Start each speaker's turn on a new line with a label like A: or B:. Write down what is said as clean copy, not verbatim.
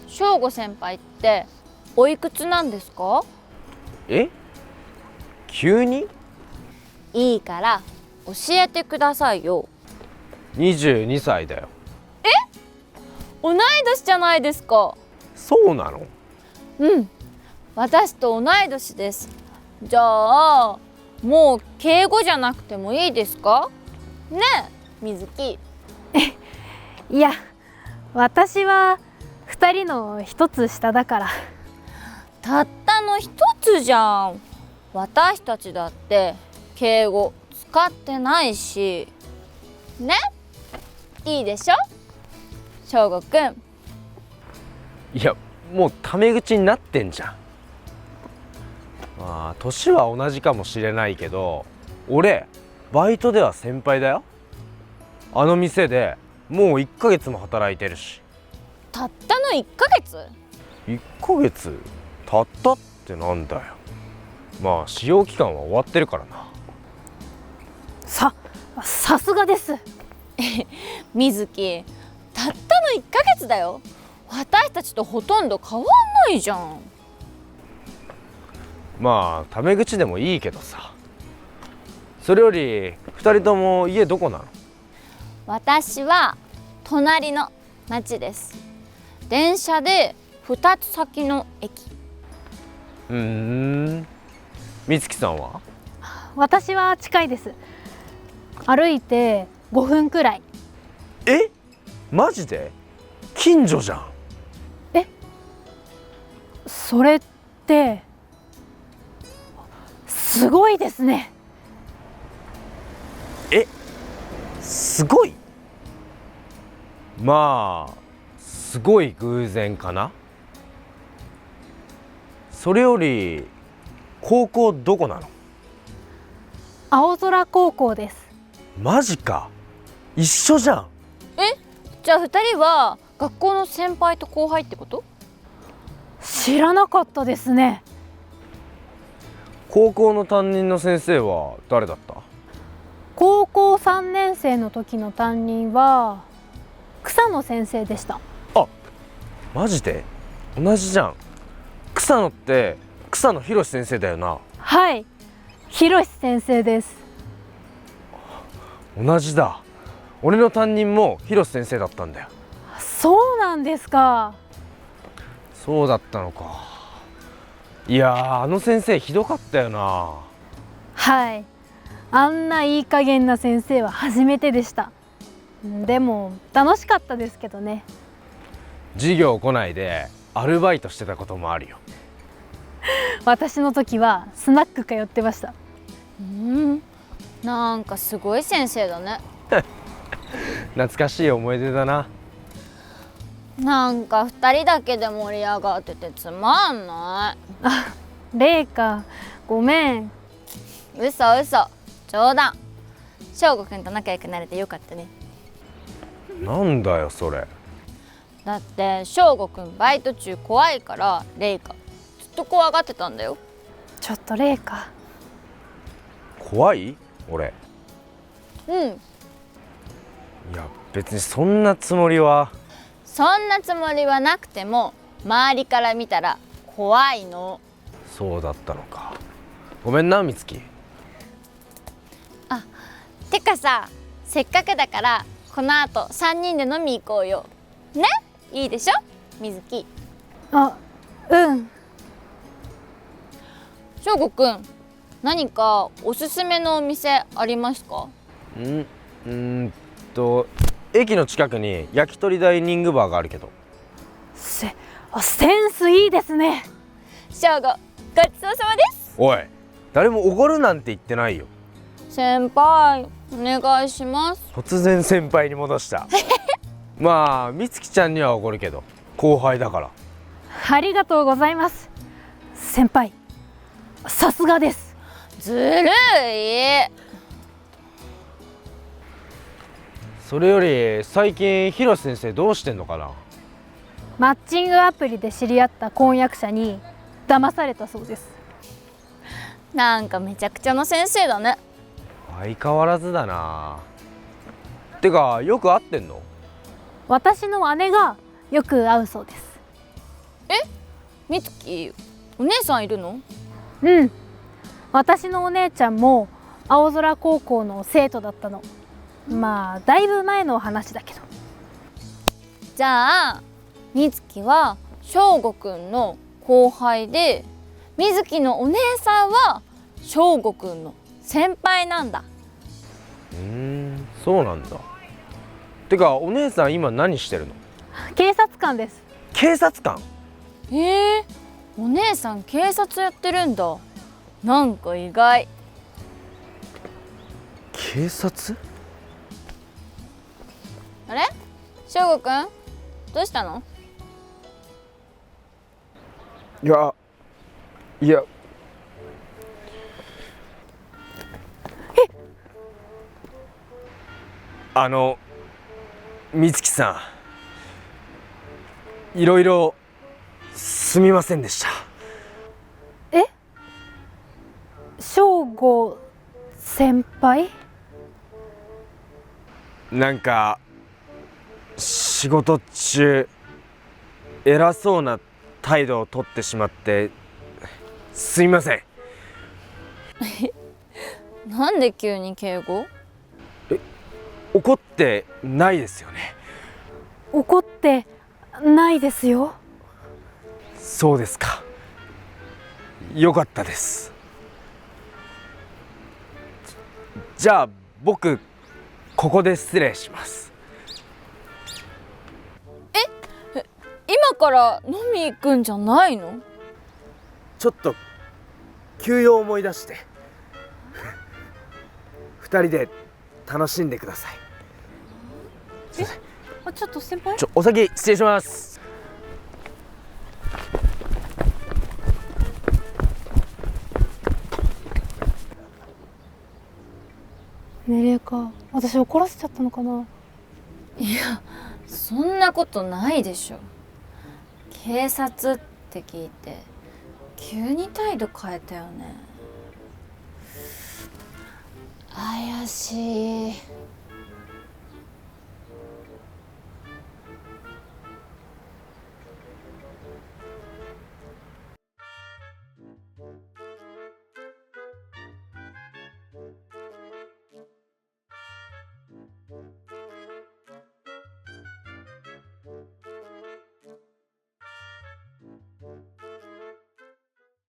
A: 翔吾先輩っておいくつなんですか？
B: え？急に？
A: いいから教えてくださいよ。
B: 22歳だよ。
A: 同い年じゃないですか。
B: そうなの？
A: うん、私と同い年です。じゃあもう敬語じゃなくてもいいですかねえ、みずき。
C: いや、私は2人の1つ下だから。
A: たったの一つじゃん。私たちだって敬語使ってないしね。いいでしょ翔吾くん。
B: いや、もうタメ口になってんじゃん。まあ年は同じかもしれないけど、俺バイトでは先輩だよ。あの店でもう1ヶ月も働いてるし。
A: たったの1ヶ月
B: 1ヶ月たったってなんだよ。まあ使用期間は終わってるからな。
C: さすがです。
A: みずき、たったの1ヶ月だよ。私たちとほとんど変わんないじゃん。
B: まあタメ口でもいいけどさ。それより2人とも家どこなの？
A: 私は隣の町です。電車で2つ先の駅。
B: みつきさんは？
C: 私は近いです。歩いて5分くらい。
B: え？マジで？近所じゃん。
C: それってすごいですね。
B: すごい？まあすごい偶然かな。それより高校どこなの？
C: 青空高校です。
B: マジか、一緒じゃん。
A: じゃあ2人は学校の先輩と後輩ってこと？
C: 知らなかったですね。
B: 高校の担任の先生は誰だった？
C: 高校3年生の時の担任は草野先生でした。
B: マジで？同じじゃん。草野って草野博先生だよな。
C: はい、博先生です。
B: 同じだ。俺の担任も博先生だったんだよ。
C: そうなんですか。
B: そうだったのか。いやー、あの先生ひどかったよな。
C: はい、あんないい加減な先生は初めてでした。でも楽しかったですけどね。
B: 授業来ないでアルバイトしてたこともあるよ。
C: 私の時はスナック通ってました。
A: なんかすごい先生だね。
B: 懐かしい思い出だな。
A: なんか2人だけで盛り上がっててつまんない。
C: レイカ、ごめん。
A: 嘘冗談。翔吾くんと仲良くなれてよかったね。
B: なんだよそれ。
A: だって翔吾くんバイト中怖いからレイカずっと怖がってたんだよ。
C: ちょっとレイカ。
B: 怖い？俺。いや別にそんなつもりは。
A: そんなつもりはなくても周りから見たら怖いの。
B: そうだったのか。ごめんなみつき。
A: てかさ、せっかくだからこの後3人で飲み行こうよね。いいでしょみずき。
C: うん。
A: 翔吾くん、何かおすすめのお店ありますか？
B: 駅の近くに焼き鳥ダイニングバーがあるけど。
C: センスいいですね。
A: 翔吾、ごちそうさまです。
B: おい、誰もおごるなんて言ってないよ。
A: 先輩、お願いします。
B: 突然先輩に戻したまあみつきちゃんにはおごるけど後輩だから。
C: ありがとうございます。先輩、さすがです。
A: ずるい。
B: それより最近広瀬先生どうしてんのかな。
C: マッチングアプリで知り合った婚約者に騙されたそうです。
A: なんかめちゃくちゃな先生だね。
B: 相変わらずだな。てかよく会ってんの？
C: 私の姉がよく会うそうです。
A: みつき、お姉さんいるの？
C: うん、私のお姉ちゃんも青空高校の生徒だったの。まあだいぶ前の話だけど。
A: じゃあみつきは翔吾くんの後輩で、みずきのお姉さんは翔吾くんの先輩なんだ。
B: そうなんだ。てかお姉さん今何してるの？
C: 警察官です。
B: 警察官？
A: お姉さん警察やってるんだ。なんか意外。
B: 警察？
A: あれ、翔吾くんどうしたの？
B: いや美月さん、いろいろすみませんでした。
C: 翔吾先輩？
B: なんか仕事中偉そうな態度をとってしまってすみません。
A: なんで急に敬語？
B: 怒ってないですよね？
C: 怒ってないですよ。
B: そうですか。よかったです。じゃあ僕ここで失礼します。
A: 今から飲み行くんじゃないの？
B: ちょっと休養を思い出して二人で楽しんでください。
C: ちょっと先輩。
B: お先失礼します。
C: ねえ麗華、私怒らせちゃったのかな。
A: そんなことないでしょ。警察って聞いて急に態度変えたよね。怪しい。